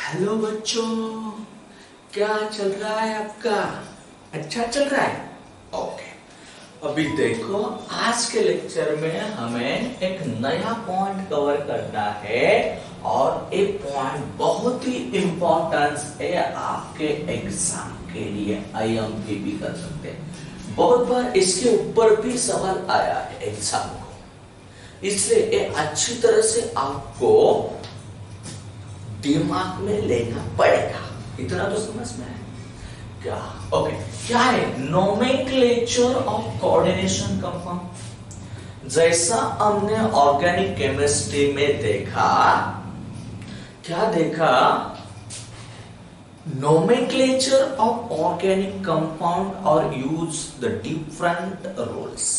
Hello बच्चों, क्या चल रहा है आपका? अच्छा चल रहा है? ओके। अभी देखो, आज के लेक्चर में हमें एक नया पॉइंट कवर करना है और एक पॉइंट बहुत ही इंपॉर्टेंस है आपके एग्जाम के लिए। आईएमपी भी कर सकते हैं। बहुत बार इसके ऊपर भी सवाल आया है एग्जाम को, इसलिए ये अच्छी तरह से आपको दिमाग में लेना पड़ेगा। इतना तो समझ में है क्या? ओके। क्या है नोमेनक्लेचर ऑफ कोऑर्डिनेशन कंपाउंड? जैसा हमने ऑर्गेनिक केमिस्ट्री में देखा, क्या देखा? नोमेनक्लेचर ऑफ ऑर्गेनिक कंपाउंड और यूज द डिफरेंट रूल्स।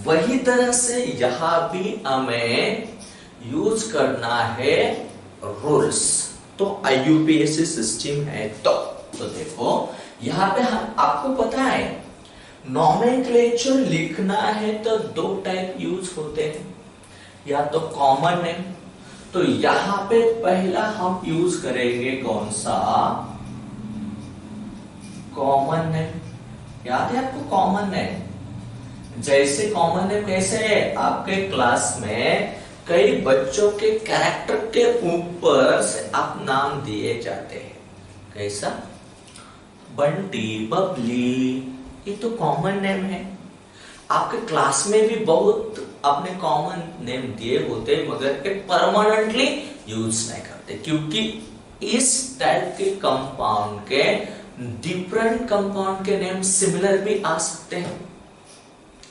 वही तरह से यहां भी हमें यूज करना है रूल्स। तो आईयूपीएसी सिस्टम है तो देखो यहां पे हम आपको पता है नोमेनक्लेचर लिखना है तो दो टाइप यूज होते हैं, या तो कॉमन नेम। तो यहां पे पहला हम यूज करेंगे कौन सा? Common name. याद है आपको कॉमन नेम? जैसे कॉमन नेम कैसे है आपके क्लास में कई बच्चों के कैरेक्टर के ऊपर से आप नाम दिए जाते हैं। कैसा? बंटी, बबली, ये तो कॉमन नेम है। आपके क्लास में भी बहुत अपने कॉमन नेम दिए होते, मगर एक परमानेंटली यूज नहीं करते, क्योंकि इस टाइप के कंपाउंड के डिफरेंट कंपाउंड के नेम सिमिलर भी आ सकते हैं।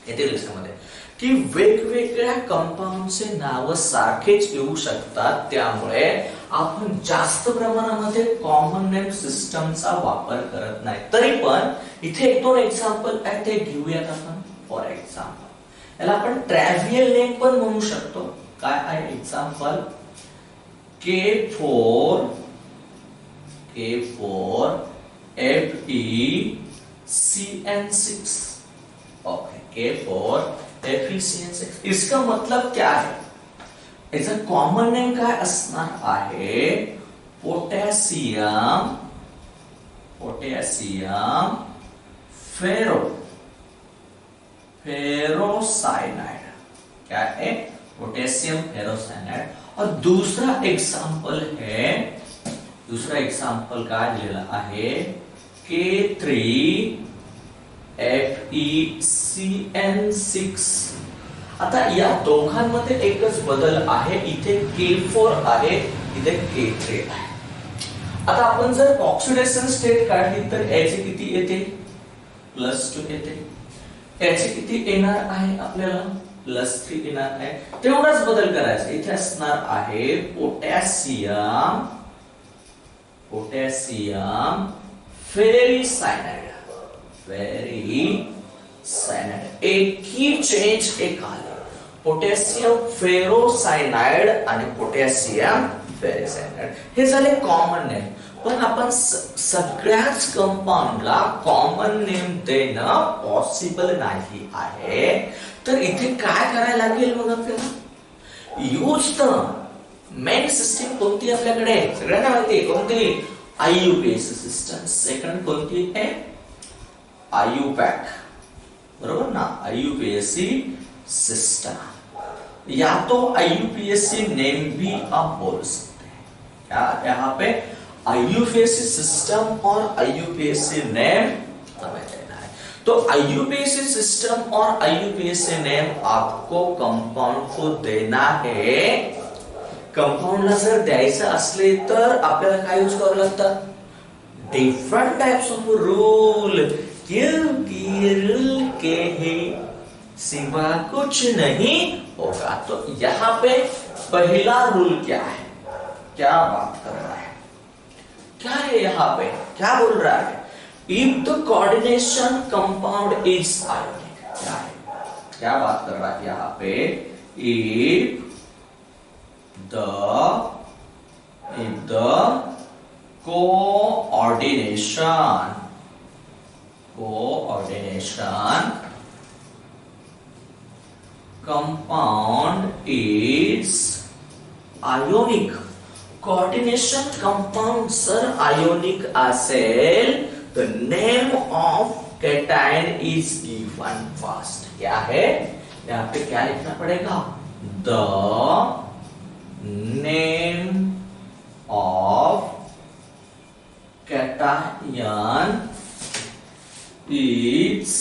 येथे समजले की वेगवेगळ्या कंपाऊंडचे नाव सारखेच येऊ शकतात, त्यामुळे आपण जास्त प्रमाणामध्ये कॉमन नेम सिस्टमचा वापर करत नाही। तरी पण इथे एक दोन एक्झाम्पल आहे ते घेऊयात आपण। फॉर एक्झाम्पल याला आपण ट्रॅव्हियल नेम पण म्हणू शकतो। काय आहे example? K4 FeCN6। Okay, K4 FeCN6। इसका मतलब क्या है? इसका कॉमन नेम काय असणार आहे? Potassium ferrocyanide. क्या है? Potassium ferrocyanide. और दूसरा एग्जाम्पल काय दिलेला आहे? K3 FeCN6। आता या दोघांमध्ये एकच बदल आहे, इथे K4 आहे, इथे K3 आहे। आता आपण जर ऑक्सिडेशन स्टेट काढली तर याचे किती येते? +2 येते। याचे किती येणार आहे आपल्याला? +3 येणार आहे। तेवढाच बदल करायचा। इथे असणार आहे पोटॅशियम फेरिसाइनाइड। एक ही चेंज एक आले, पोटॅशियम फेरोसाइनाइड आणि पोटॅशियम फेरिसाइनाइड हे झाले कॉमन नेम। पण आपण सगळ्याच कंपाऊंडला कॉमन नेम देणं पॉसिबल नाही आहे। तर इथे काय करायला लागेल मग आपल्याला? यूज द मेन सिस्टम कोणती आपल्याकडे सगळ्यांना माहिती आहे, कोणती? IUPAC system. सेकंड कोणती आहे? आईयूपैक, बरोबर ना? आईयूपीएसी सिस्टम, या तो आईयूपीएसी नेम भी आप बोल सकते हैं। क्या यहाँ पे आईयूपीएसी सिस्टम और आईयूपीएसी नेम हमें देना है। तो आईयूपीएसी सिस्टम और आईयूपीएसी नेम आपको कंपाउंड को देना है। कंपाउंडला जर द्यायचं असले तर आपल्याला काय यूज करावं लागतं? डिफरेंट टाइप्स ऑफ रूल, क्योंकि रूल के ही सिवा कुछ नहीं होगा। तो यहां पे पहला रूल क्या है? क्या बात कर रहा है? क्या है यहां पे? क्या बोल रहा है? If the coordination compound is ionic. क्या है? क्या बात कर रहा है यहां पे? If the coordination compound is ionic। coordination compounds are ionic acyl, the name of cation is given first. क्या है, यहाँ पे क्या लिखना पड़ेगा? The name of cation is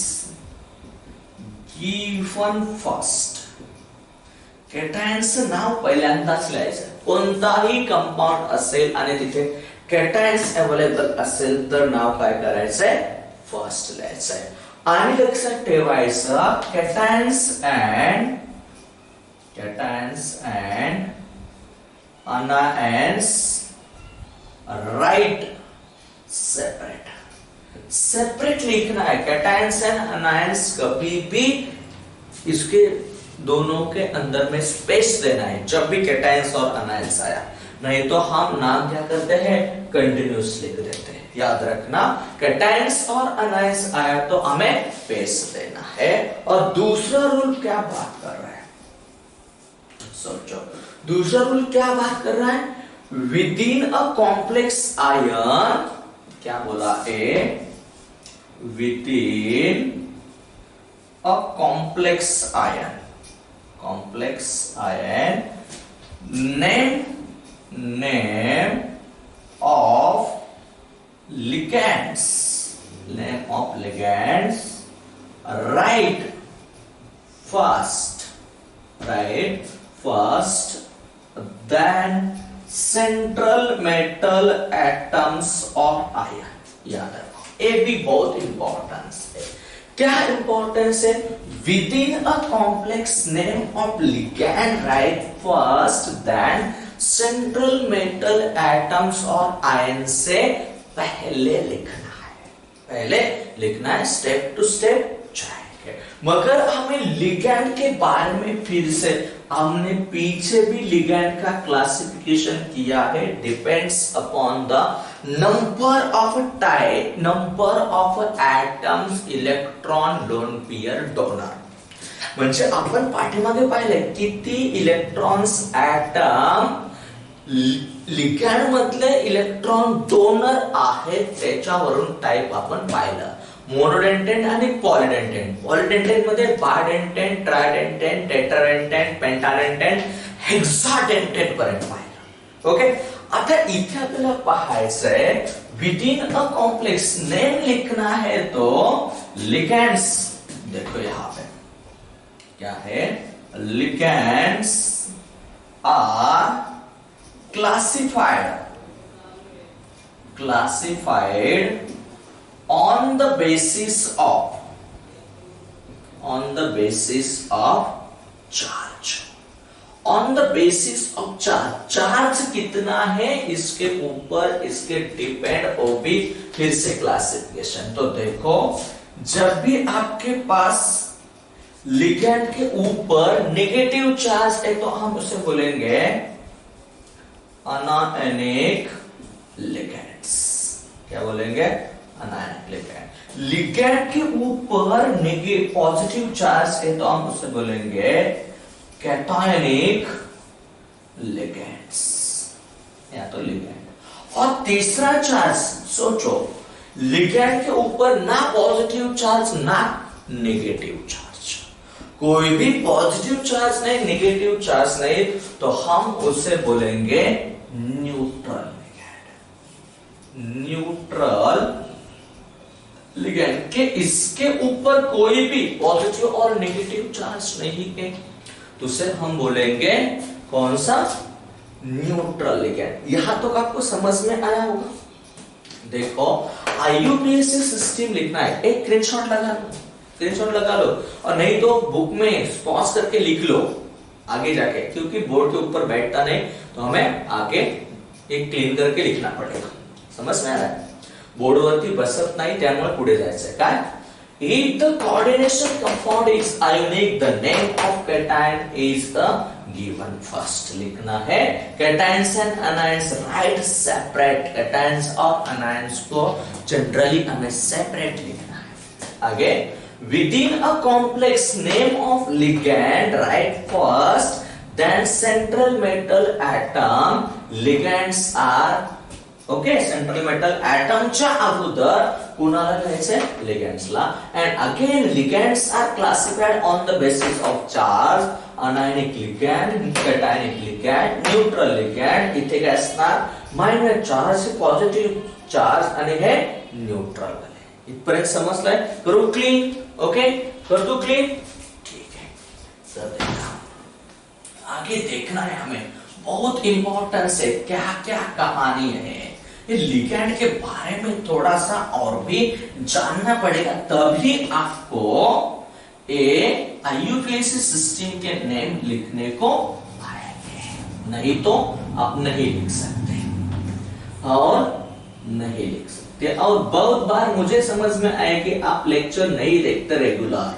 given first. कॅटायन्सचं नाव पहिल्यांदाच लिहायचं. कोणताही कंपाऊंड असेल आणि तिथे कॅटायन्स अवेलेबल असेल तर नाव काय करायचंय? फर्स्ट लिहायचंय. आणि लक्षात ठेवायचं कॅटायन्स अँड अनायन्स राइट सेपरेट लिखना है. कैटायंस एंड अनायंस कभी भी इसके दोनों के अंदर में स्पेस देना है जब भी कैटायंस और अनायंस आया. नहीं तो हम नाम क्या करते हैं? कंटिन्यूस लिख देते हैं. याद रखना, कैटायंस और अनायंस आया तो हमें स्पेस देना है. और दूसरा रूल क्या बात कर रहा है? सोचो, दूसरा रूल क्या बात कर रहा है? विदिन अ कॉम्प्लेक्स आयन, क्या बोला? Within a complex ion name of ligands write first then central metal atoms of ion. याद रखो, ये भी बहुत इंपॉर्टेंस है. क्या इंपॉर्टेंस है? Within a complex name of ligand write first then central metal atoms और आयन से पहले लिखना है. पहले लिखना है, स्टेप टू स्टेप जाएंगे. मगर हमें लिगैंड के बारे में फिर से हमने पीछे भी लिगैंड का क्लासिफिकेशन किया है. Depends upon the number of atoms, electron, lone pair, donor. म्हणजे आपण पाठीमागे पाहिले किती इलेक्ट्रॉन्स ऍटम लिगॅंड मधले इलेक्ट्रॉन डोनर आहेत त्याच्यावरून टाइप आपण पाहिलं. मोनोडेंटेंट आणि पॉलिडेंटेंट. पॉलिडेंटेंट मध्ये बायडेंटेंट, ट्रायडेंटेंट, टेट्राडेंटेंट, पेंटाडेंटेंट, हेक्साडेंटेंट पर्यंत पाहिलं. ओके, आता इथे आपल्याला पाहायचंय विदिन अ कॉम्प्लेक्स नेम लिखना है तो लिगैंड्स. देखो यहां पे क्या है? Ligands are classified on the basis of charge. On the basis of charge. Charge कितना है इसके ऊपर इसके डिपेंड, वो भी फिर से क्लासिफिकेशन. तो देखो, जब भी आपके पास लिगैंड के ऊपर नेगेटिव चार्ज है तो हम उसे बोलेंगे अनायनिक लिगैंड्स. क्या बोलेंगे? Anionic ligand. लिगैंड के ऊपर नेगेटिव पॉजिटिव चार्ज है तो हम उसे बोलेंगे कैटायनिक लिगैंड्स, या तो लिगैंड. और तीसरा चार्ज सोचो, लिगैंड के ऊपर ना पॉजिटिव चार्ज ना नेगेटिव चार्ज. कोई भी पॉजिटिव चार्ज नहीं, नेगेटिव चार्ज नहीं, तो हम उसे बोलेंगे न्यूट्रल लिगैंड के इसके ऊपर कोई भी पॉजिटिव और नेगेटिव चार्ज नहीं है तो उसे हम बोलेंगे कौन सा? Neutral ligand. यहां तक आपको समझ में आया होगा. देखो, IUPAC सिस्टम लिखना है, एक स्क्रीनशॉट लगा लो और नहीं तो बुक में पॉज करके लिख लो आगे जाके, क्योंकि बोर्ड के ऊपर बैठता नहीं तो हमें आगे एक क्लीन करके लिखना पडेगा. समज में आलं? बोर्डवरती बसत नाही त्यामुळे पुढे जायचंय. काय? If the coordination compound is ionic, the name of cation is the given first. लिखना है cations and anions write separate. cations और anions को जनरली हमें सेपरेट लिखना है. आगे, within a complex name of ligand write first then central metal atom ligands are okay central metal ॲटमच्या अगोदर कुणाला घ्यायचंय लिगँड्सला and again ligands are classified on the basis of charge anionic ligand cationic ligand neutral ligand इथे काय असणार minus charge positive charge आणि हे neutral वाले इथपर्यंत समजलंय करू क्लीन ओके कर दो क्लीन ठीक है सर देखा आगे देखना है हमें बहुत इंपॉर्टेंस है क्या क्या कहानी है ये लिगैंड के बारे में थोड़ा सा और भी जानना पड़ेगा तभी आपको आईयूपीएसी सिस्टम के नेम लिखने को आएंगे नहीं तो आप नहीं लिख सकते और नहीं लिख सकते और बहुत बार मुझे समझ में आए कि आप लेक्चर नहीं देखते रेगुलर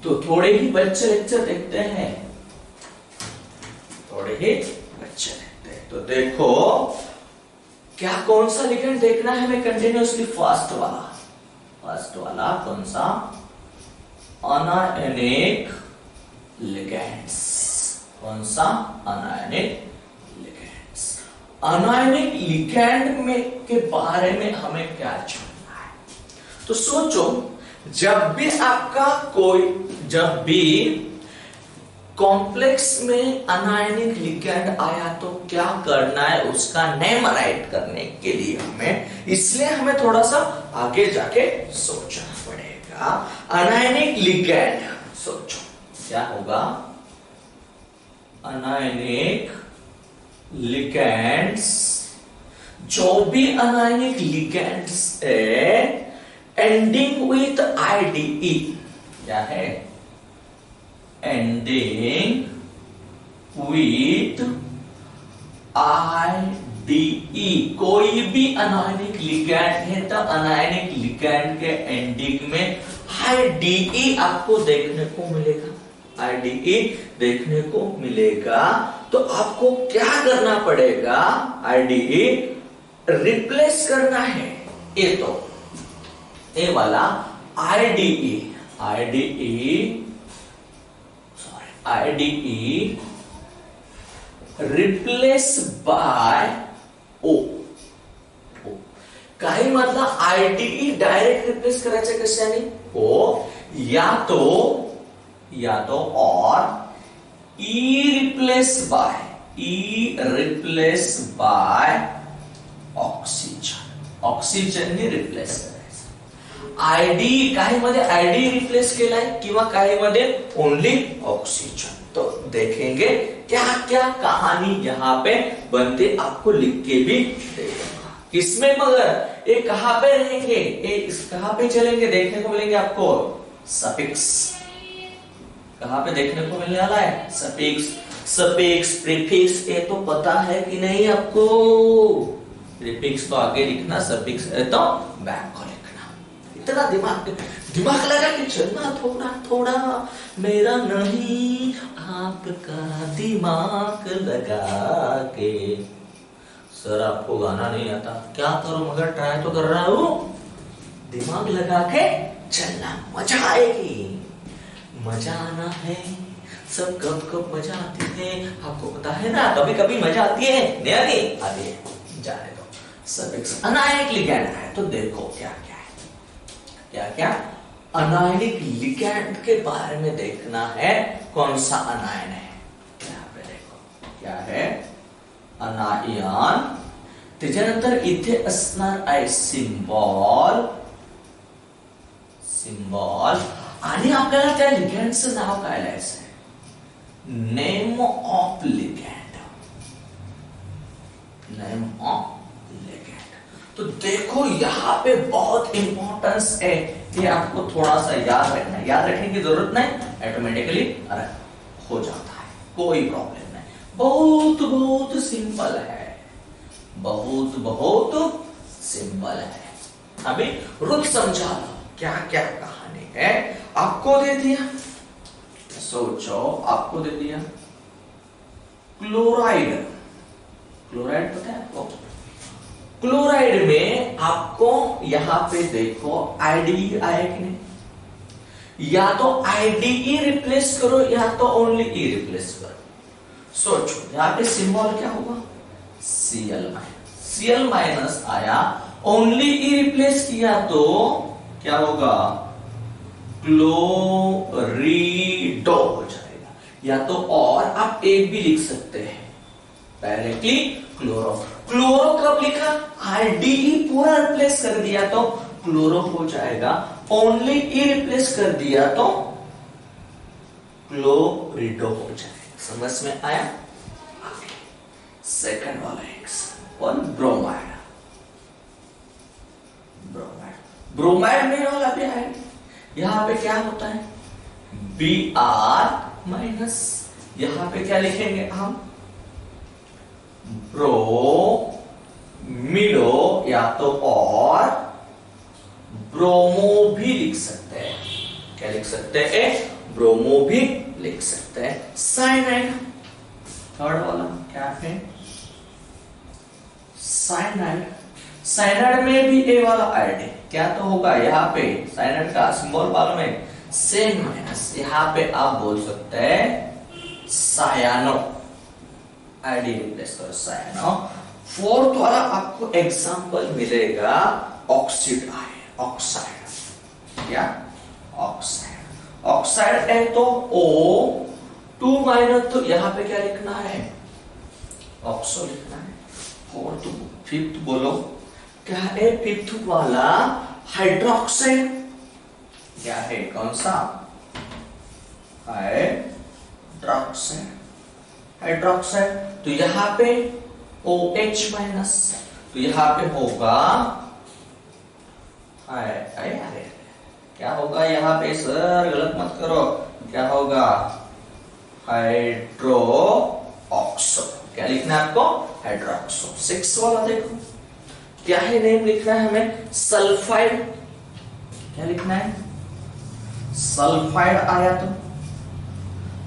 तो थोड़े ही बच्चे लेक्चर देखते हैं थोड़े ही बच्चे देखते हैं तो देखो क्या कौन सा लिगैंड देखना है हमें कंटिन्यूअसली फर्स्ट वाला कौन सा अनायनिक लिगैंड्स कौन सा अनायनिक लिगैंड्स अनायनिक लिगैंड में के बारे में हमें क्या जानना है तो सोचो जब भी कॉम्प्लेक्स में अनायनिक लिगैंड आया तो क्या करना है उसका नेम राइट करने के लिए हमें थोड़ा सा आगे जाके सोचना पड़ेगा अनायनिक लिगैंड सोचो क्या होगा अनायनिक लिगैंड्स जो भी अनायनिक लिगैंड्स है एंडिंग विथ आईडीई क्या है ending with IDE कोई भी अनायनिक लिगैंड है तो अनायनिक लिगैंड के एंडिंग में IDE आपको देखने को मिलेगा IDE देखने को मिलेगा तो आपको क्या करना पड़ेगा IDE रिप्लेस करना है ये तो ये वाला IDE रिप्लेस बाय O काही मतलब IDE डायरेक्ट रिप्लेस करायचं कशाने O या तो और E रिप्लेस बाय ऑक्सिजन ने रिप्लेस आयडी काही मध्ये आयडी रिप्लेस केलाय किंवा काही मध्ये ओनली ऑक्सीजन तो देखेंगे क्या क्या कहानी यहाँ पे बनते आपको लिख के भी देगा किसमें मगर ये कहां पे रहेंगे ये कहां पे चलेंगे देखने को मिलेंगे आपको सफिक्स कहां पे देखने को मिलने वाला है सफिक्स प्रीफिक्स ये तो पता है कि नहीं आपको प्रीफिक्स तो आगे लिखना सफिक्स तो बैक को इतना दिमाग लगा के चलना थोड़ा थोड़ा मेरा नहीं आपका दिमाग लगा के सर आपको गाना नहीं आता क्या करूं मगर ट्राई तो कर रहा हूं दिमाग लगा के चलना मजा आएगी मजा आना है सब कब मजा आती है आपको पता है ना कभी कभी मजा आती है नहीं आती है जाने दो सफिक्स अनायनिक लिगैंड है तो देखो क्या अनायनिक लिगैंड के बारे में देखना है कौन सा अनायन है यहाँ पे देखो क्या है अनायन त्याच्यानंतर इथे असणार आहे सिंबॉल आणि आपल्याला त्या लिगॅंडचं नाव काय लिहायचंय नेम ऑफ लिगॅंड तो देखो यहाँ पे बहुत इंपॉर्टेंस है ये आपको थोड़ा सा याद रखना है याद रखने की जरूरत नहीं ऑटोमेटिकली हो जाता है कोई प्रॉब्लम नहीं बहुत सिंपल है बहुत सिंपल है अभी रुक समझा लो क्या क्या कहानी है आपको दे दिया सोचो आपको दे दिया क्लोराइड पता है आपको क्लोराइड में आपको यहां पे देखो आईडीई आया कि नहीं या तो आईडीई रिप्लेस करो या तो ओनली ई रिप्लेस करो सोचो यहाँ पे सिंबल क्या होगा, Cl माइनस। Cl माइनस आया, ओनली ई रिप्लेस किया तो क्या होगा, क्लोरिडो हो जाएगा। या तो और आप एक भी लिख सकते हैं डायरेक्टली क्लोरो। क्लोरो कब लिखा, आरडीई पूरा रिप्लेस कर दिया तो क्लोरो हो जाएगा, ओनली ई रिप्लेस कर दिया तो क्लोरिडो हो जाएगा। समझ में आया। सेकंड वाला एग्जांपल, ब्रोमाइड। ब्रोमाइड में वाला भी है, यहां पे क्या होता है, Br माइनस, यहां पे क्या लिखेंगे हम, ब्रोमिडो या तो और ब्रोमो भी लिख सकते हैं। क्या लिख सकते हैं, ब्रोमो भी लिख सकते हैं। साइनाइड, थर्ड वाला क्या है, साइनाइड। साइनाइड में भी ए वाला आईडी क्या तो होगा, यहाँ पे साइनाइड का सिंबल वालों में सेम माइनस, यहाँ पे आप बोल सकते हैं सायानो, आईडी रिप्लेस करो सायानो। फोर्थ वाला आपको एग्जांपल मिलेगा ऑक्सीड, ऑक्साइड। क्या, ऑक्साइड। ऑक्साइड है तो O 2 माइनस, तो यहाँ पे क्या लिखना है, ऑक्सो लिखना है। फोर्थ, फिफ्थ बोलो क्या है, फिफ्थ वाला हाइड्रोक्साइड। क्या है, कौन सा, हाइड्रोक्साइड। हाइड्रोक्साइड तो यहाँ पे OH माइनस, तो यहाँ पे होगा अरे क्या होगा यहाँ पे, सर गलत मत करो, क्या होगा, हाइड्रो ऑक्सो। क्या लिखना है आपको, हाइड्रोक्सो। 6 वाला देखो क्या है, नेम लिखना है हमें, सल्फाइड। क्या लिखना है, सल्फाइड आया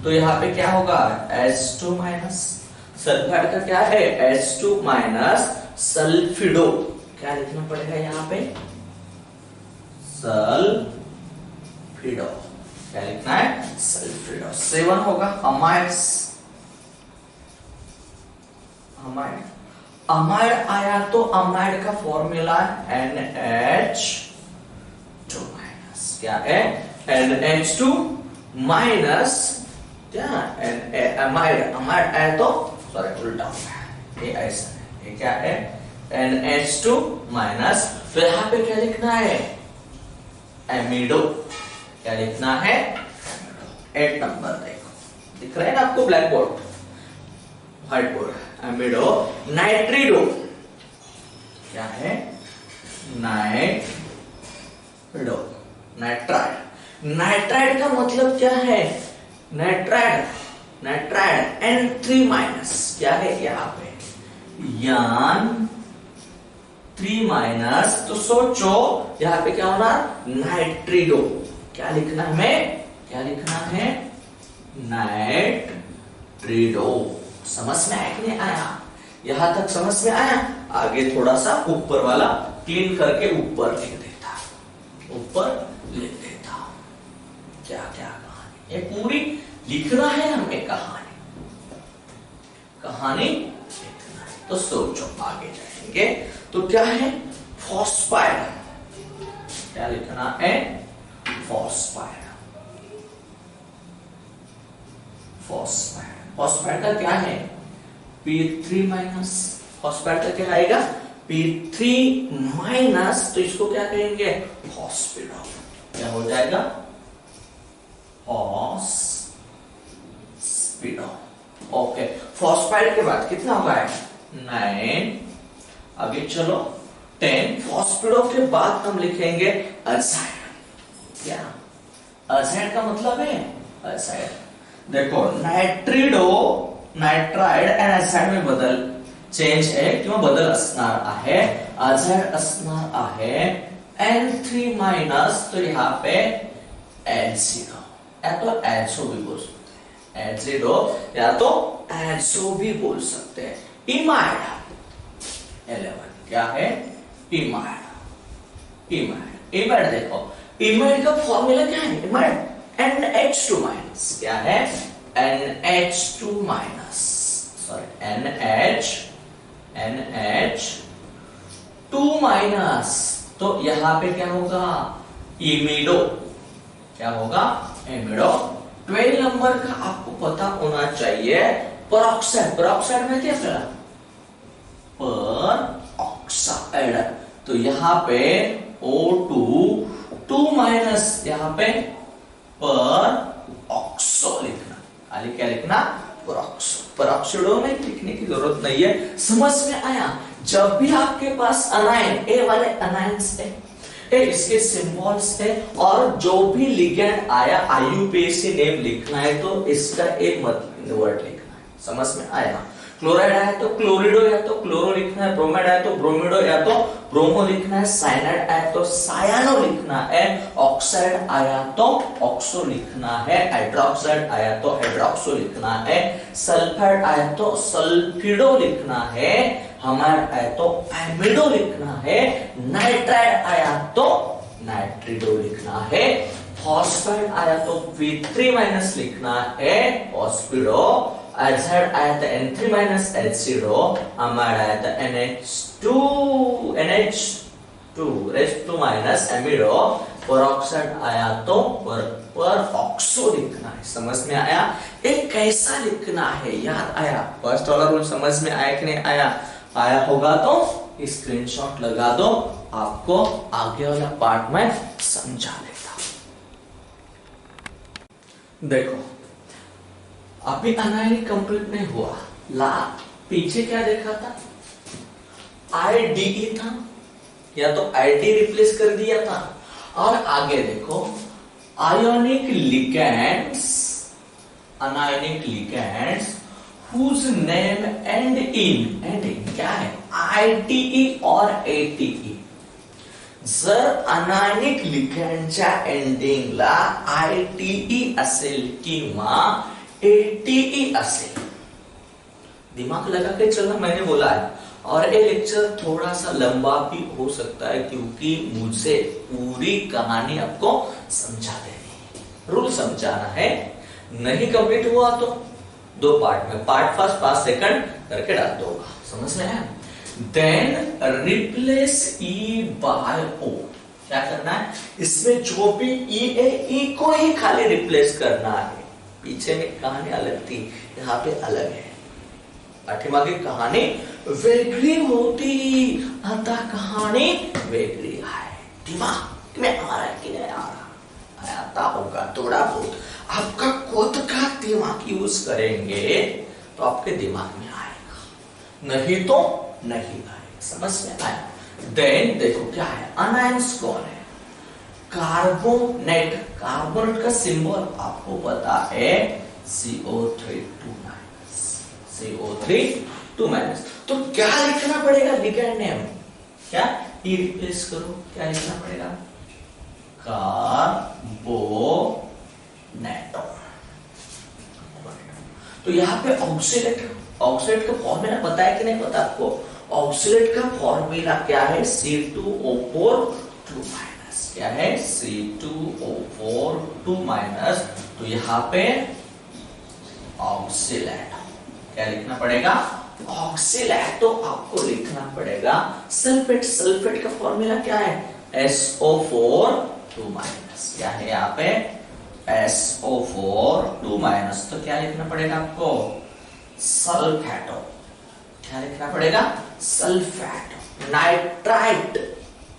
तो यहाँ पे क्या होगा, H2 माइनस। सल्फाइड का क्या है, H2 माइनस सल्फिडो। क्या लिखना पड़ेगा यहाँ पे, सल्फिडो। क्या लिखना है, सल्फिडो। 7 होगा अमाइड्स। अमाइड, अमाइड आया तो अमाइड का फॉर्मूला NH2 माइनस। क्या है, NH2 माइनस क्या, अमाइड। अमाइड आया तो सॉरी उल्टा होगा, ये ऐसा है, ये क्या है, NH2 माइनस। तो यहाँ पे क्या लिखना है, एमिडो। क्या लिखना है, 8 नंबर देखो दिख रहा है ना आपको, ब्लैक बोर्ड, व्हाइट बोर्ड। एमिडो। नाइट्रिडो, क्या है, नाइट्रिडो, नाइट्राइड। नाइट्राइड का मतलब क्या है, नाइट्राइड, नाइट्राइड N3 माइनस। क्या है यहाँ पे, यान 3 माइनस, तो सोचो यहाँ पे क्या होना, नाइट्रिडो। क्या लिखना है हमें, क्या लिखना है, नाइट्रिडो। समझ में आया कि नहीं आया, यहां तक समझ में आया। आगे थोड़ा सा ऊपर वाला क्लीन करके ऊपर लिख देता, ऊपर लिख देता। क्या क्या कहानी, ये पूरी लिखना है हमें, कहानी, कहानी लिखना है। तो सोचो आगे जाएंगे तो क्या है, फॉस्फाइड। क्या लिखना है, फॉस्फाइड। फॉस्फाइड, फॉस्फाइड का क्या है, P3 माइनस। फॉस्फाइड का क्या आएगा, P3 माइनस, तो इसको क्या कहेंगे, फॉस्फिडो। क्या हो जाएगा, फॉस्फिडो। ओके, फॉस्फाइड के बाद कितना होगा, 9। आगे चलो 10। फॉस्फिडो के बाद हम लिखेंगे अजाइड। क्या, अजाइड का मतलब है अजाइड। देखो नाइट्रिडो, नाइट्राइड एंड अजाइड में बदल चेंज है, क्यों बदल असणार आहे, अजाइड असणार आहे N3 माइनस, तो यहाँ पे H0 या तो HO भी बोल सकते हैं, H0 या तो HO भी बोल सकते हैं। इमाइड 11, क्या है, इमाइड। इमाइड, इमाइड देखो, इमाइड का फॉर्मूला क्या है, इमाइड NH2 माइनस। क्या है, NH2 minus. Sorry NH2 minus, तो यहां पे क्या होगा, इमिडो, क्या होगा, इमिडो। 12 नंबर का आपको पता होना चाहिए पेरोक्साइड, पेरोक्साइड में क्या चला, पर ऑक्साइड, तो यहां पे O2 2 माइनस, यहां पे पर ऑक्सो लिखना, खाली क्या लिखना, पेरोक्सो, पेरोक्सिडो में लिखने की जरूरत नहीं है। समझ में आया? जब भी आपके पास अनायन, ए वाले अनायंस है, ए इसके सिंबल्स है, और जो भी लिगेंड आया IUPAC नेम लिखना है तो इसका एक वर्ड लिखना है। समझ में आया? क्लोराइड आया तो क्लोरिडो या तो क्लोरो लिखना है, ब्रोमाइड आया तो ब्रोमिडो या तो ब्रोमो लिखना है, साइनाइड आया तो सायानो लिखना है, ऑक्साइड आया तो ऑक्सो लिखना है, हाइड्रोक्साइड आया तो हाइड्रोक्सो लिखना है, सल्फाइड आया तो सल्फिडो लिखना है, हमाइड आया तो एमिडो लिखना है, नाइट्राइड आया तो नाइट्रिडो लिखना है, फॉस्फाइड आया तो V3 माइनस लिखना है, फॉस्फिडो, एसिड आया तो N3 माइनस एसिडो, अमाइड आया तो NH2 माइनस एमिडो, पेरोक्साइड आया तो पर ऑक्सो लिखना है। समझ में आया? एक कैसा लिखना है, याद आया? फर्स्ट वाला रूल समझ में आया कि नहीं आया? आया होगा तो स्क्रीनशॉट लगा दो, आपको आगे वाला पार्ट में समझा देता। देखो अभी अनायनिक कंप्लीट नहीं हुआ, ला पीछे क्या देखा था, IDE था, या तो ID रिप्लेस कर दिया था, और आगे देखो ionic ligands, anionic ligands whose name end in क्या है, ITE और ATE। जर अनायनिक लिगेंडच्या एंडिंगला ITE असेल किंवा ATE असेल, दिमाग लगा के चलना, मैंने बोला है। और ये लेक्चर थोड़ा सा लंबा भी हो सकता है क्योंकि मुझे पूरी कहानी आपको समझा देनी है, रूल समझाना है। नहीं कंप्लीट हुआ तो 2 पार्ट में, पार्ट फर्स्ट पार्ट सेकंड करके डाल दो, समझ में आया? Then replace E by O, क्या करना है, इसमें जो भी E है E को ही खाली रिप्लेस करना है। पीछे में कहानी अलग थी, यहाँ पे अलग है। पाठीमागे कहानी वेगळी होती, आता कहानी वेगळी आहे। दिमाग में आ रहा है कि नहीं आ रहा? आता होगा थोड़ा बहुत, आपका खुद का दिमाग यूज करेंगे तो आपके दिमाग में आएगा, नहीं तो नहीं आएगा। समझ में आया? देन देखो क्या है, अनायंस कौन है, कार्बोनेट, कार्बोनेट का सिंबल आपको पता है CO3 2 माइनस, तो क्या लिखना पड़ेगा लिगेंड नेम, क्या E रिप्लेस करो, क्या लिखना पड़ेगा, कार्बोनेट। तो यहाँ पे ऑक्सीलेट, ऑक्सीलेट का फॉर्मूला पता है कि नहीं पता आपको? ऑक्सीलेट का फॉर्मूला क्या है, C2O4 2 माइनस, क्या है, C2O4 2 माइनस। तो यहाँ पे ऑक्सीलेट, क्या लिखना पड़ेगा, ऑक्सीलेट, तो आपको लिखना पड़ेगा सल्फेट, सल्फेट का फॉर्मूला क्या है, SO4 2 माइनस, क्या है यहाँ पे SO4 2 माइनस, तो क्या लिखना पड़ेगा आपको, सल्फेटो, क्या लिखना पड़ेगा, सल्फेट। नाइट्राइट,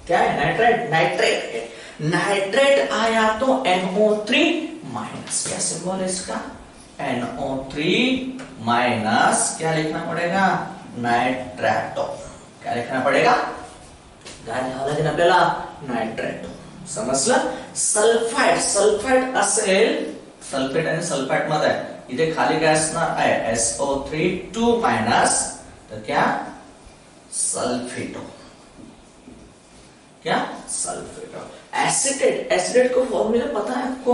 क्या है, नाइट्राइट, नाइट्रेट है, नाइट्रेट आया तो NO3 माइनस, क्या सिंबल है इसका, NO3 माइनस, क्या लिखना पड़ेगा, नाइट्रेटो, क्या लिखना पड़ेगा, काय लिहावं लागेल आपल्याला, नाइट्रेटो। समजलं? सल्फाइड, सल्फाइड असेल, सल्फेट आणि सल्फाइड मध्ये इथे खाली काय असणार आहे, SO3 2 माइनस, तो क्या, सल्फेटो, क्या, सल्फेटो। एसिटेट, एसिटेट को फॉर्मूला पता है आपको,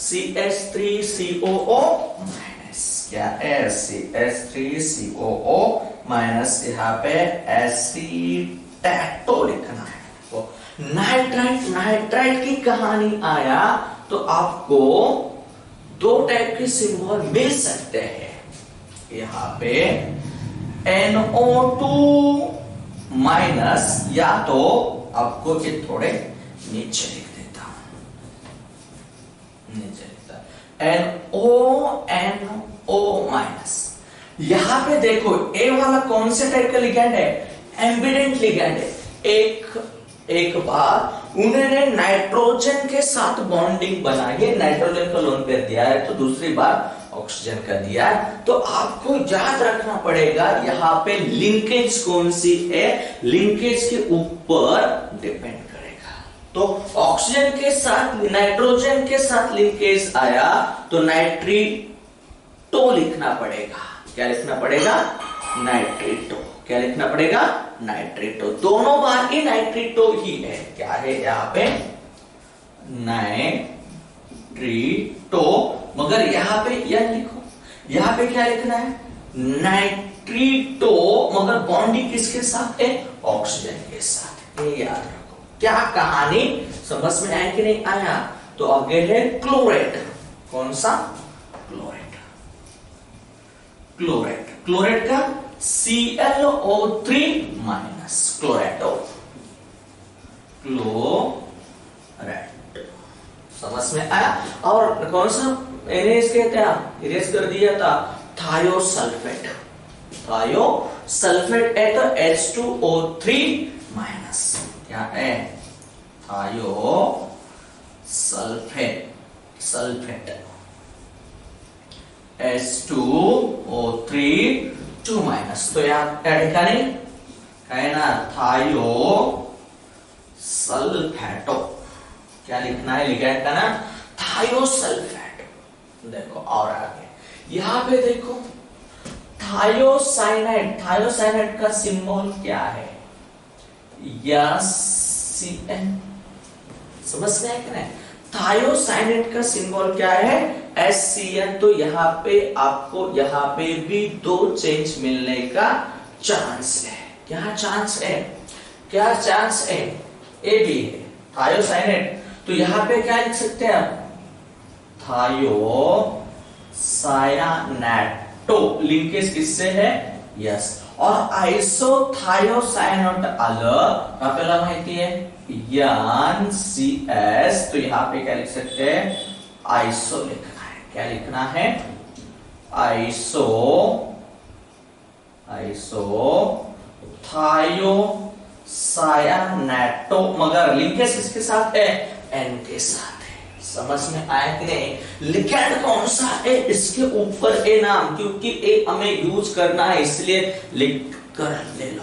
CH3COO माइनस, क्या है, CH3COO माइनस, यहाँ पे एसीटेटो लिखना है। तो नाइट्राइट, नाइट्राइट की कहानी आया तो आपको 2 टाइप के सिंबल मिल सकते हैं, यहाँ पे NO2 माइनस, या तो आपको ये थोड़े नीचे लिख देता हूं, नीचे लिखता NO माइनस। यहां पे देखो ए वाला कौन से टाइप का लिगैंड है? एम्बिडेंट लिगैंड है। एक बार उन्होंने नाइट्रोजन के साथ बॉन्डिंग बनाई है, नाइट्रोजन का लोन पेयर दिया है, तो दूसरी बार ऑक्सीजन का दिया है। तो आपको याद रखना पड़ेगा यहाँ पे लिंकेज कौन सी है, लिंकेज के ऊपर डिपेंड करेगा। तो ऑक्सीजन के साथ नाइट्रोजन के साथ लिंकेज आया तो नाइट्रीटो लिखना पड़ेगा। क्या लिखना पड़ेगा? नाइट्रीटो। क्या लिखना पड़ेगा? नाइट्रीटो। दोनों बार की नाइट्रीटो ही है। क्या है यहाँ पे? नाइट्रीटो, मगर यहां पे यह लिखो, यहां पे क्या लिखना है? नाइट्रीटो, मगर बॉन्डिंग किसके साथ है? ऑक्सीजन के साथ। ये याद रखो। क्या कहानी समझ में आया कि नहीं आया? तो आगे है क्लोराइड। कौन सा? क्लोराइड। क्लोराइड, क्लोराइड का ClO3 माइनस, क्लोराइडो, क्लोराइड। समझ में आया? और कौन सा इरेज कहते हैं? इरेज कर दिया था थायोसल्फेट। थायोसल्फेट है तो H2O3 माइनस। क्या है? Thiosulphate, sulphate H2O3 2 minus. तो यहाँ क्या लिखा नहीं है ना? थायोसल्फेटो। क्या लिखना है लिगैंड का नाम? थायोसल्फेट। देखो और आगे यहां पे देखो थायोसाइनाइड। थायोसाइनाइड का सिंबल क्या है? CN। समझ में आया कि नहीं? थायोसाइनाइड का सिंबल क्या है? SCN। तो यहाँ पे आपको यहाँ पे भी दो चेंज मिलने का चांस है। क्या चांस है? क्या चांस है? ए भी है थायोसाइनाइड। तो यहां पे क्या लिख सकते हैं आप? थायोसायानेटो। लिंकेज किससे है? यस। और आइसोथायोसायनेट अलग आपल्याला माहिती है NCS। तो यहां पे क्या लिख सकते हैं? आइसो लिखना है। क्या लिखना है? आइसो, थायोसायानेटो, मगर लिंकेज किसके साथ है? N के साथ है। समझ में आया कि नहीं? लिगैंड कौन सा है? इसके ऊपर ए नाम, क्योंकि ए हमें यूज करना है इसलिए लिख कर ले लो।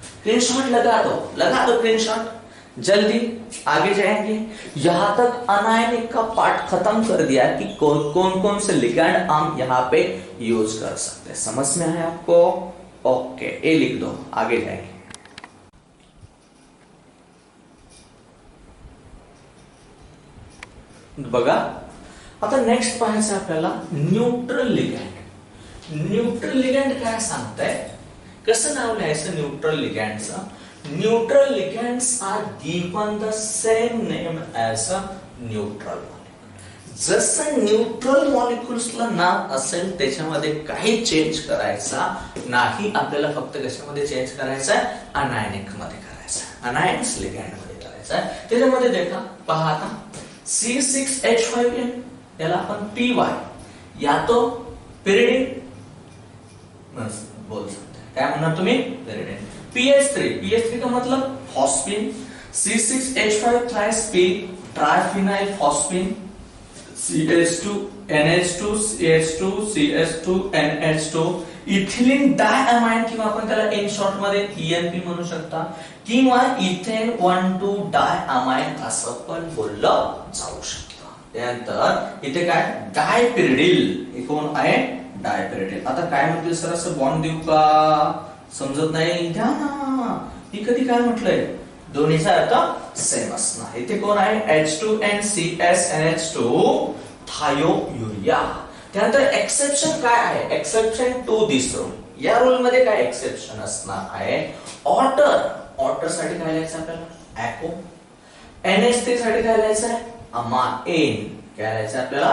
स्क्रीनशॉट लगा दो स्क्रीनशॉट। जल्दी आगे जाएंगे। यहां तक अनायनिक का पार्ट खत्म कर दिया कि कौन से लिगैंड हम यहां पे यूज कर सकते हैं। समझ में आया आपको? ओके, ए लिख दो, आगे जाएंगे। बघा आता नेक्स्ट पाहायचं आपल्याला न्यूट्रल लिगॅंड. न्यूट्रल लिगॅंड काय सांगताय, कसं नाव लिहायचं न्यूट्रल लिगॅंडचं. Neutral ligands are given the same name as a neutral molecule. जसं न्यूट्रल मॉलिक्युल्सला नाव असेल त्याच्यामध्ये काही चेंज करायचा नाही. आपल्याला फक्त कशामध्ये चेंज करायचा आहे, अनायनिक मध्ये करायचा आहे, अनायन्स लिगॅंड मध्ये करायचा आहे. त्याच्यामध्ये देखा पहा आता C6H5N याला आपण PY या तो पिरिडिन बोल सकते हैं. क्या म्हणणार तुम्ही? पिरिडिन. PH3 का मतलब फॉस्फिन. C6H5 ट्राइस्पीन triphenyl phosphine. CH2 NH2 CH2 CH2 NH2 ethylene diamine किंवा आपण त्याला इन शॉर्ट मध्ये ENP म्हणू शकता किंवा इथेन 1,2 डायअमाइन असं पण बोललं जाऊ शकतं. त्यानंतर इथे काय डायपिरिडिल. हे कोण आहे? डायपिरिडिल. आता काय म्हणतील सर असं बॉन्ड देऊ का? समजत नाही द्या ना. ही कधी काय म्हटलंय? दोन्हीचा अर्थ सेम असणार. इथे कोण आहे? H2NCSNH2 थायोयुरिया. त्यानंतर एक्सेप्शन काय आहे? Exception to this rule. या रूल मध्ये काय एक्सेप्शन असणार आहे? ऑर्डर साठी काय लिहायचं आपल्याला? एको. NH3 साठी काय लिहायचं आहे? अमाइन. काय लिहायचं आपल्याला?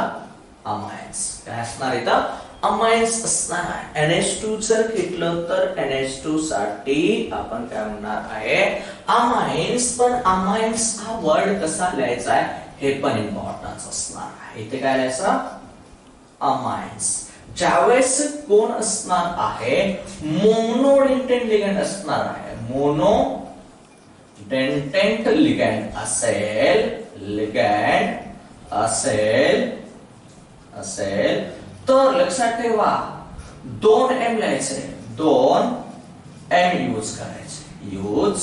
अमाइन्स. काय असणार इथं? अमाइन्स असणार आहे. NH2 जर घेतलं तर NH2 साठी आपण काय म्हणणार आहे, अमाइन्स. पण अमाइन्स हा वर्ड कसा लिहायचा आहे हे पण इम्पॉर्टन्स असणार आहे. इथे काय लिहायचं, अमाइन्स. ज्यावेळेस कोण असणार आहे, मोनोडेंटेट लिगँड असणार आहे. मोनोडेंटेट लिगँड असेल तर लक्षात ठेवा 2M लिहायचे, 2M यूज करायचे, यूज.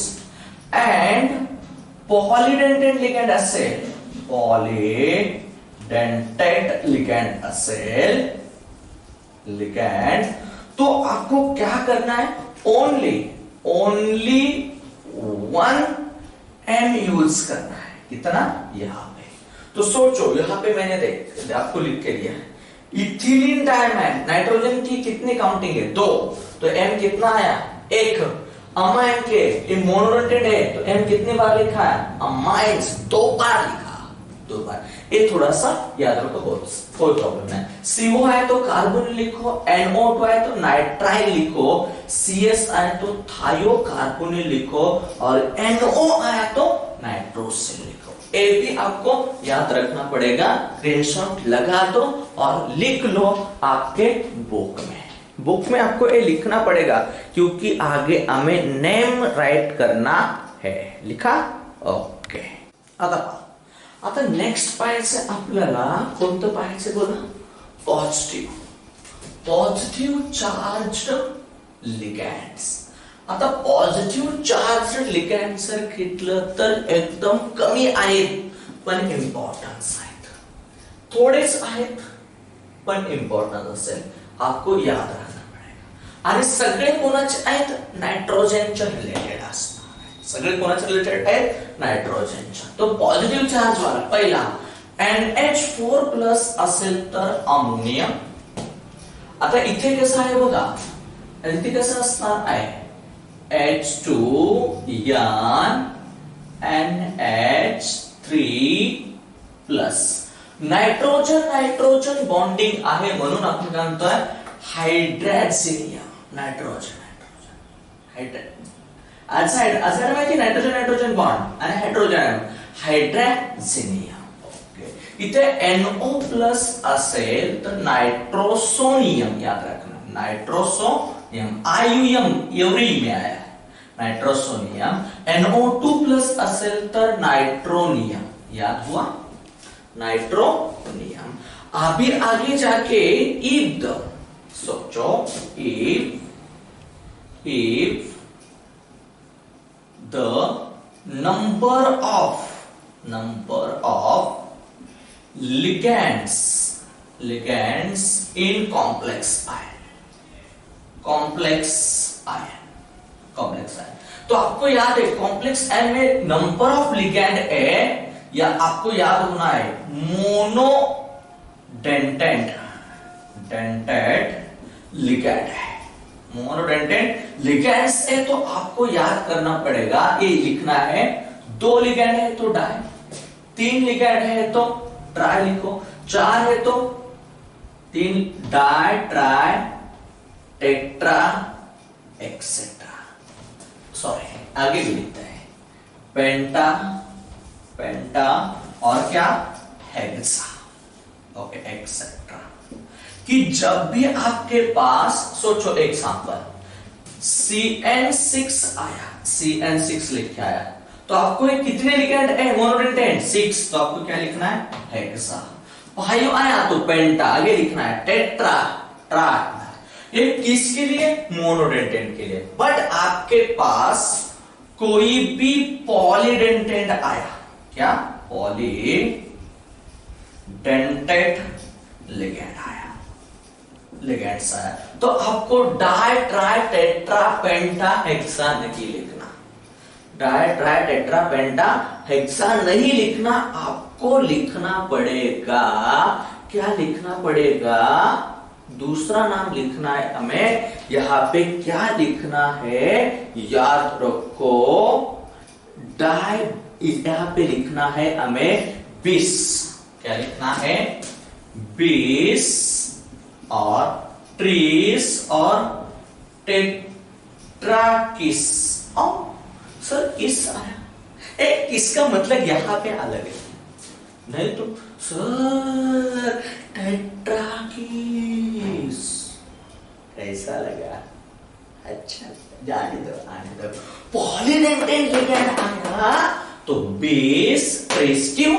अँड पॉलीडेंटेट लिगँड असेल, पॉलीडेंटेट लिगँड असेल, लिगैंड, तो आपको क्या करना है, ओनली 1M यूज करना है. कितना, यहां पे. तो सोचो, यहां पे मैंने आपको लिख के दिया है इथिलीन डायमैन. नाइट्रोजन की कितनी काउंटिंग है, 2. तो M कितना आया, 1. अमाइन के ये मोनोडेंटेट है तो M कितनी बार लिखा है, अमाइन्स 2 बार लिखा, 2 बार. ये थोड़ा सा याद रखो, कोई प्रॉब्लम नहीं. CO है तो कार्बन लिखो, NO2 है तो नाइट्राइल लिखो, CS आया तो थायो कार्बोनिल लिखो, और NO आया तो नाइट्रोसिल लिखो. ये भी आपको याद रखना पड़ेगा. स्क्रीनशॉट लगा दो और लिख लो आपके बुक में आपको ये लिखना पड़ेगा, क्योंकि आगे हमें नेम राइट करना है. लिखा, ओके. आता नेक्स्ट पाहायचं आपल्याला, कोणतं पाहायचं बोला, पॉझिटिव्ह चार्ज लिगँड्स. आता पॉझिटिव्ह चार्ज लिगँड जर घेतलं तर एकदम कमी आहेत पण इम्पॉर्टन्स आहेत, थोडेच आहेत पण इम्पॉर्टन्स असेल, आपको याद रखना पड़ेगा. आणि सगळे कोणाचे आहेत, नायट्रोजनच्या रिलेटेड असतात. सगळे कोणाच्या रिलेटेड आहेत, नायट्रोजनच्या. तो पॉझिटिव्ह चार्ज वाला पहिला NH4+ असेल तर अमोनियम. आता इथे कसं आहे बघा, इथे कसं असणार आहे, H2 NH3+. नायट्रोजन बॉन्डिंग आहे म्हणून आपण काय म्हणतोय, हायड्रॅक्सिनियम. नायट्रोजन आझाइड माहिती, नायट्रोजन बॉन्ड आणि हायड्रोजन, हायड्रॅक्सिनियम. ओके. इथे NO+ असेल तर नायट्रोसोनियम. याद रखना, नायट्रोसोनियम. IUM एवढी में आया, नाइट्रोसोनियम. NO2+ असेल तर नाइट्रोनियम. याद हुआ, नाइट्रोनियम. अभी आगे जाके इफ द, सोचो, if the number of ligands in complex ion. तो आपको याद है कॉम्प्लेक्स आयन में नंबर ऑफ लिगैंड है, या आपको याद होना है मोनोडेंटेट लिगैंड है. मोनोडेंटेट लिगैंड्स है तो आपको याद करना पड़ेगा, ये लिखना है 2 लिगैंड है तो डाई, 3 लिगैंड है तो ट्राई लिखो, 4 है तो 3 di, tri, tetra, etcetera. Sorry, आगे भी लिखते हैं पेंटा और क्या, हेक्सा. Okay, etcetera. कि जब भी आपके पास, सोचो एग्जांपल, CN6 आया, CN6 लिख के आया, तो आपको ये कितने लिगैंड है, मोनोडेंटेट 6, तो आपको क्या लिखना है, हेक्सा. फाइव आया तो पेंटा, आगे लिखना है टेट्रा, ट्राई. ये किसके लिए, मोनोडेंटेट के लिए. बट आपके पास कोई भी पॉलीडेंटेट आया, क्या, पॉलीडेंटेट लिगैंड आया, लिगैंड्स आया, तो आपको डाई, ट्राई, टेट्रा, पेंटा, हेक्सा नहीं लिखना. डाई, ट्राई, टेट्रा, पेंटा, हेक्सा नहीं लिखना. आपको लिखना पड़ेगा, क्या लिखना पड़ेगा, दूसरा नाम लिखना है हमें. यहां पे क्या लिखना है, याद रखो, डाई, यहां पे लिखना है हमें 20. क्या लिखना है, 20 और ट्रीज और टेट्राकिस। सर किस आया, इसका मतलब यहां पे अलग है, नहीं तो सर टेट्राकिस कैसा लगा? अच्छा जाने दो, आने दो। पॉलीडेंटेन लिगैंड आया तो बेस ट्रेस्टिव।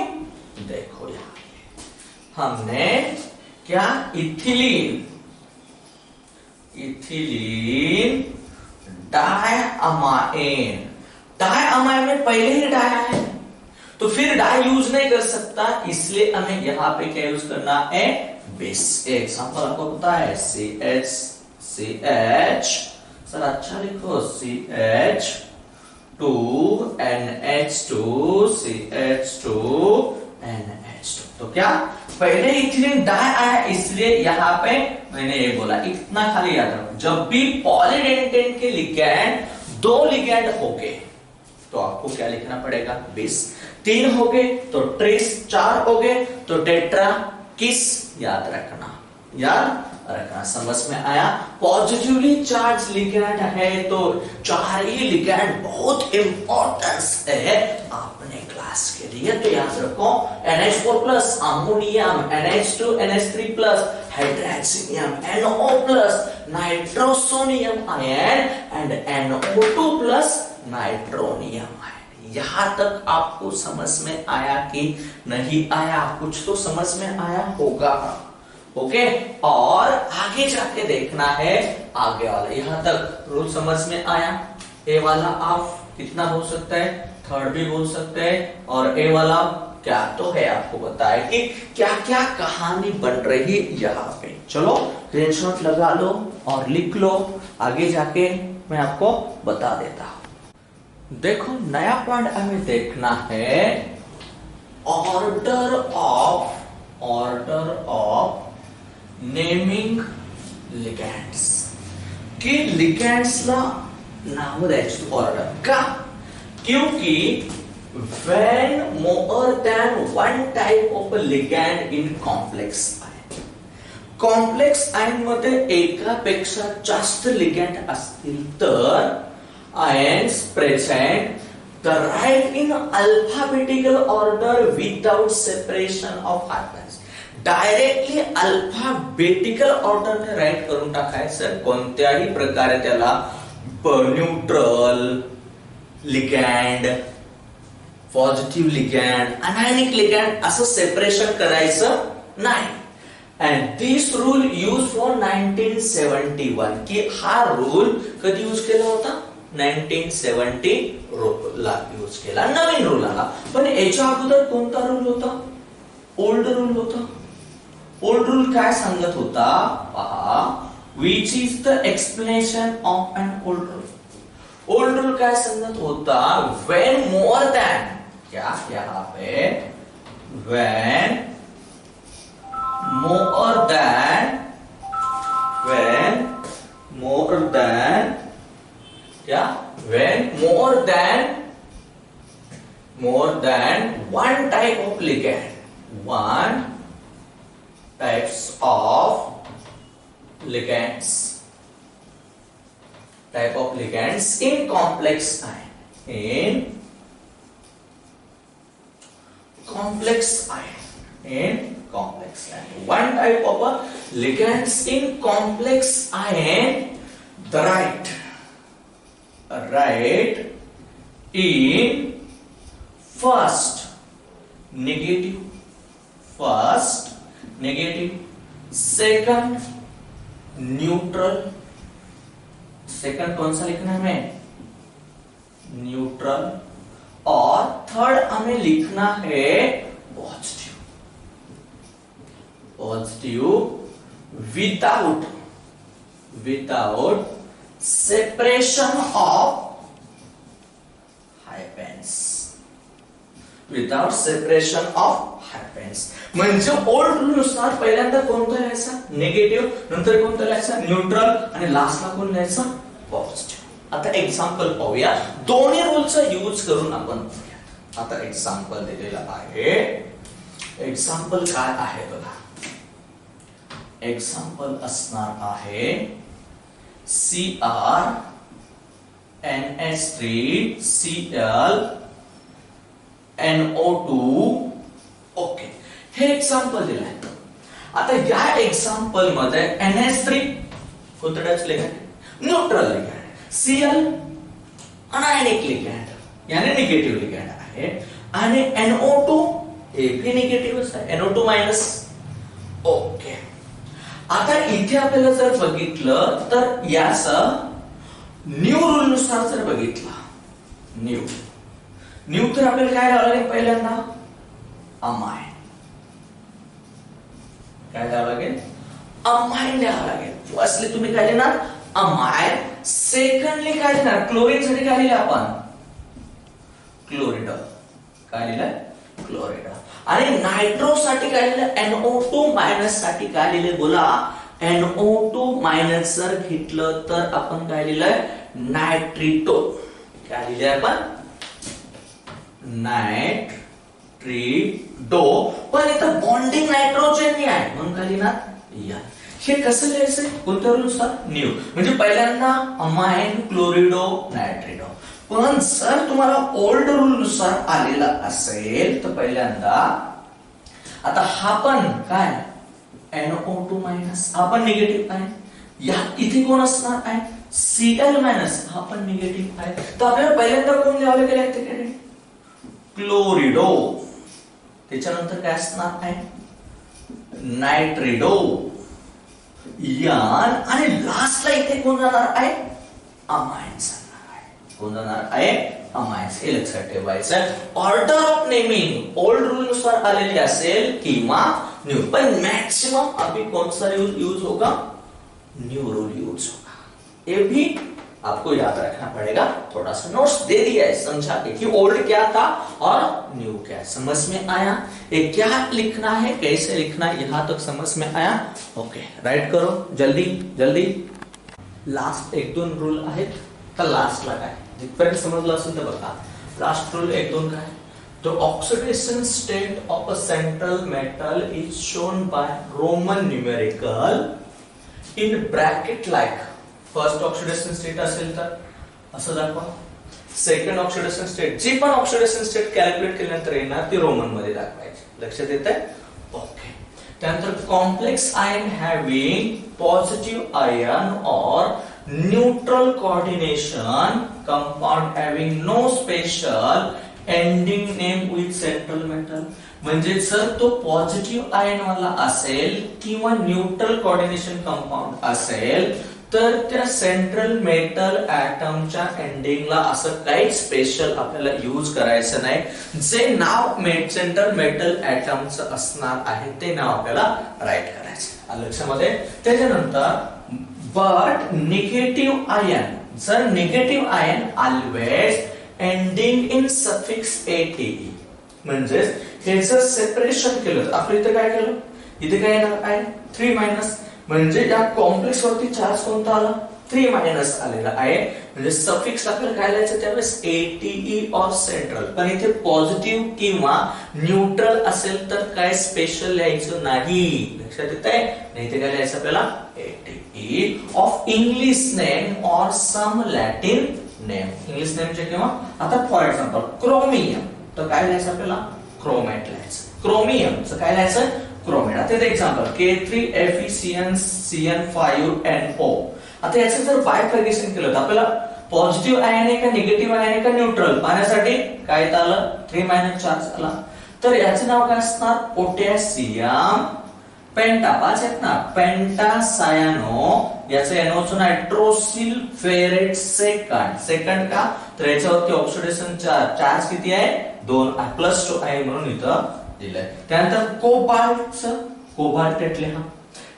देखो यहां हमने क्या, इथिलीन डायअमाइन। डायअमाइन में पहले ही डाई है तो फिर डाई यूज नहीं कर सकता, इसलिए हमें यहां पे क्या यूज करना है, बेस। एग्जांपल आपको पता है CH, सर अच्छा लिखो, CH2NH2 CH2NH2। तो क्या पहले इथिलीन डाई आया, इसलिए यहां पे मैंने ये बोला, इतना खाली याद रखो, जब भी पॉलीडेंटेन के लिगैंड 2 लिगैंड हो गए तो आपको क्या लिखना पड़ेगा, बेस। 3 हो गए तो ट्रेस, 4 हो गए तो टेट्रा किस, याद रखना। समझ में आया? पॉजिटिवली चार्ज लिगैंड है तो 4 ही लिगैंड बहुत इंपॉर्टेंस है आपने क्लास के लिए, तो याद रखो NH4+ ammonium, NH2 NH3+ हाइड्रोक्सिनियम, NO+ nitrosonium ion and NO2+ nitronium ion. यहां तक आपको समझ में आया कि नहीं आया? कुछ तो समझ में आया होगा, ओके। और आगे जाके देखना है आगे वाला, यहां तक रूल समझ में आया? ए वाला आप कितना बोल सकते हैं, 3rd भी बोल सकते हैं, और ए वाला क्या तो है, आपको बताया कि क्या क्या कहानी बन रही यहाँ पे। चलो स्क्रीनशॉट लगा लो और लिख लो, आगे जाके मैं आपको बता देता हूं। देखो नया पॉइंट हमें देखना है, ऑर्डर ऑफ नेमिंग लिगैंड्स, कि लिगैंड्स ला नाम द्यायचं ऑर्डर का, क्योंकि when more than one type of a ligand in complex ion मध्ये एकापेक्षा जास्त लिगॅंड असतील तर ions present the right in alphabetical order without separation of atoms. Directly alphabetical order ने राईट करून टाकायचं, कोणत्याही प्रकारे त्याला neutral ligand, positive ligand, anionic ligand असं सेपरेशन करायचं नाही. And this rule use for 1971, की हा रूल कधी यूज केला होता, 1970 ला यूज केला, नवीन रूल आला. पण याच्या अगोदर कोणता रूल होता, ओल्ड रूल होता. ओल्ड रूल काय सांगत होता पहा, which is the explanation of an old rule. Old rule काय सांगत होता, व्हेन मोर देन, क्या यहाँ पे when more than क्या, when more than one type of ligand, one types of ligands in complex ion, one type of a ligands in complex ion, the right in first negative, second neutral, second कौन सा लिखना है हमें, neutral, और third हमें लिखना है positive without separation of hyphens, म्हणजे ओल्ड रूल नुसार पहिल्यांदा कोणता लिहायचा, निगेटिव्ह, नंतर कोणता लिहायचा, न्यूट्रल, आणि लास्टला कोण लिहायचा, पॉझिटिव्ह. आता एक्झाम्पल पाहूया, दोन्ही रूलचा यूज करून आपण आता एक्झाम्पल दिलेला आहे. एक्झाम्पल काय आहे बघा, एक्झाम्पल असणार आहे Cr NH3 Cl NO2. Okay, हे एक्झाम्पल दिलंय. आता या एक्झाम्पल मध्ये NH3 कोणतं types ligand, neutral ligand, Cl anionic ligand याने निगेटिव्ह लिगँड आहे, आणि NO2 हे भी निगेटिव्हच आहे, NO2 मायनस. ओके, आता इथे आपल्याला जर बघितलं तर याचं न्यू रूल नुसार जर बघितलं, न्यू तर आपल्याला काय द्यावं लागेल, पहिल्यांदा अमाइन. काय द्यावं लागेल, अमाइन द्यावं लागेल. फर्स्टली तुम्ही काय देणार, अमाइन. सेकंडली काय देणार, क्लोरीन साठी काय लिहिलं आपण, क्लोरिडल. काय लिहिलं, क्लोरिडल. आणि नायट्रो साठी काय लिहिलं, NO2 मायनस साठी काय लिहिले बोला, NO2 मायनस जर घेतलं तर आपण काय लिहिलंय, नायट्रिटो. काय लिहिले आपण, नायट्रिटो. पण इथं बॉन्डिंग नायट्रोजन आहे म्हणून काय लिहिणार, या. हे कसं लिहायचं, कोणत्या रूलनुसार, न्यू. म्हणजे पहिल्यांदा अमाइन, क्लोरिडो, नायट्रिटो. पण जर तुम्हाला ओल्ड रूल नुसार आलेला असेल तर पहिल्यांदा आता हा पण काय, NO2 मायनस, हा पण निगेटिव्ह आहे. या इथे कोण असणार आहे, Cl मायनस, हा पण निगेटिव्ह आहे. तर आपल्याला पहिल्यांदा कोण लिहावं लागेल, क्लोरिडो. त्याच्यानंतर काय असणार आहे, नायट्रिडो, यान, आणि लास्टला इथे कोण जाणार आहे, अमाइन्स. कोण जाणार आहे, अमाइन्स. हे लक्षात ठेवायचं. Order of naming old rule नुसार आलेली असेल किंवा न्यू, पण मैक्सिमम अभी कौन सा यूज होगा, न्यू रूल यूज होगा. ये भी आपको याद रखना पड़ेगा. थोड़ा सा नोट्स दे दिया है समझा के कि ओल्ड क्या था और न्यू क्या, समझ में आया. ये क्या लिखना है, कैसे लिखना है, यहां तक समझ में आया. ओके, राइट करो जल्दी जल्दी. लास्ट एक दोन रूल आहेत, तर लास्टला काय जिथपर्यंत समजलं असेल तर बघा. लास्ट रूल एक दोन काय, the oxidation state of a central metal is shown by Roman numeral in bracket like. First oxidation state असेल तर असं दाखवा. सेकंड ऑक्सिडेशन स्टेट, जी पण ऑक्सिडेशन स्टेट कॅल्क्युलेट केल्यानंतर येणार ती रोमन मध्ये दाखवायची. लक्षात येतंय. ओके, त्यानंतर complex ion having positive ion और neutral coordination compound having no special ending name with central metal. म्हणजे जर तो पॉझिटिव्ह आयन वाला असेल किंवा न्यूट्रल कोऑर्डिनेशन कंपाउंड असेल तर त्या सेंट्रल मेटल ऍटमच्या एंडिंगला असं काही स्पेशल आपल्याला यूज करायचं नाही. जे नाव सेंट्रल मेटल ऍटमचं असणार आहे ते नाव आपल्याला राईट करायचं. लक्षामध्ये. त्याच्यानंतर बट निगेटिव्ह आयन, जर negative ion always ending in suffix ATE, म्हणजे हे जर सेपरेशन केलं, आपण इथे काय केलं, इथे काय येणार आहे 3 मायनस, म्हणजे या कॉम्प्लेक्स वरती चार्ज कोणता आला, 3 मायनस आलेला आहे. म्हणजे सफिक्स आपल्याला काय लिहायचं त्यावेळेस ATE और सेंट्रल. पण इथे पॉझिटिव्ह किंवा न्यूट्रल असेल तर काय स्पेशल लिहायचं नाही. लक्षात येतंय. नाही ते काय लिहायचं आपल्याला ATE ऑफ इंग्लिश नेम और सम लॅटिन नेम. इंग्लिश नेमचे किंवा आता फॉर एक्झाम्पल क्रोमियम, तर काय लिहायचं आपल्याला क्रोमेट लिहायचं. क्रोमियमचं काय लिहायचं क्रोमेट. आता ते एक्झाम्पल K3FeCN5NO. आता याचं जर बायफर्गेशन केलं तर आपल्याला पॉझिटिव्ह आयन आहे का निगेटिव्ह आयन आहे का न्यूट्रल पाहण्यासाठी काय आलं 3 मायनस चार्ज आला. तर याचं नाव काय असणार पोटॅशियम पेंटा. 5 आहेत ना, पेंटासायनो. याचं NO2 नायट्रोसिल फेरेट सेकंड. सेकंड का तर याच्यावरती ऑक्सिडेशन चार्ज किती आहे 2 +2 आहे म्हणून इथं दिलंय. त्यानंतर कोबाल्ट लिहा.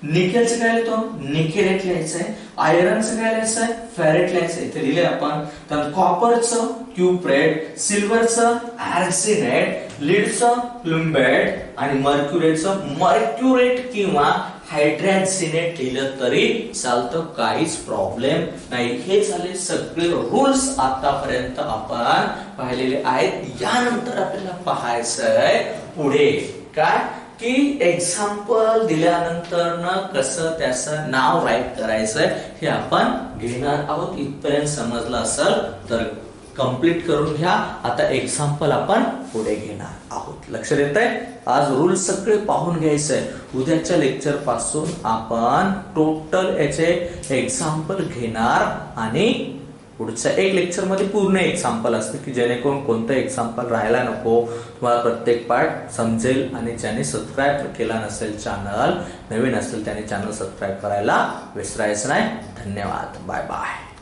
निकेलचं काय लिहितो निकेलेट लिहायचंय. आयरनचं काय लिहायचंय फेरेट लिहायचंय, इथे लिहिले आपण. तर कॉपरचं क्युप्रेट, सिल्वरचं आर्सेनेट, लीडचं प्लुम्बेट आणि मर्क्युरेटचं मर्क्युरेट किंवा हायड्रॅसिनेट लिहिलं तरी चालतं, काहीच प्रॉब्लेम नाही. हे झाले सगळे रूल्स आतापर्यंत आपण पाहिलेले आहेत. यानंतर आपल्याला पाहायचंय पुढे काय की एक्झाम्पल दिल्यानंतर न कसं त्याचं नाव राईट करायचंय हे आपण घेणार आहोत. इथपर्यंत समजलं असेल तर कंप्लीट करून घ्या. आता एक्झाम्पल आपण पुढे घेणार आहोत. लक्षात येतंय? आज रूल सगळे पाहून घ्यायचंय. उद्याच्या लेक्चर पासून आपण टोटल याचे एक्झाम्पल घेणार आणि पुढच्या एक लेक्चर मध्ये पूर्ण एक्झाम्पल असते की जेणेकरून कोणतं एक्झाम्पल राहायला नको. तुम्हाला प्रत्येक पार्ट समजेल. आणि ज्याने सबस्क्राईब केला नसेल चॅनल, नवीन असेल त्याने चॅनल सबस्क्राईब करायला विसरायचं नाही. धन्यवाद. Bye bye.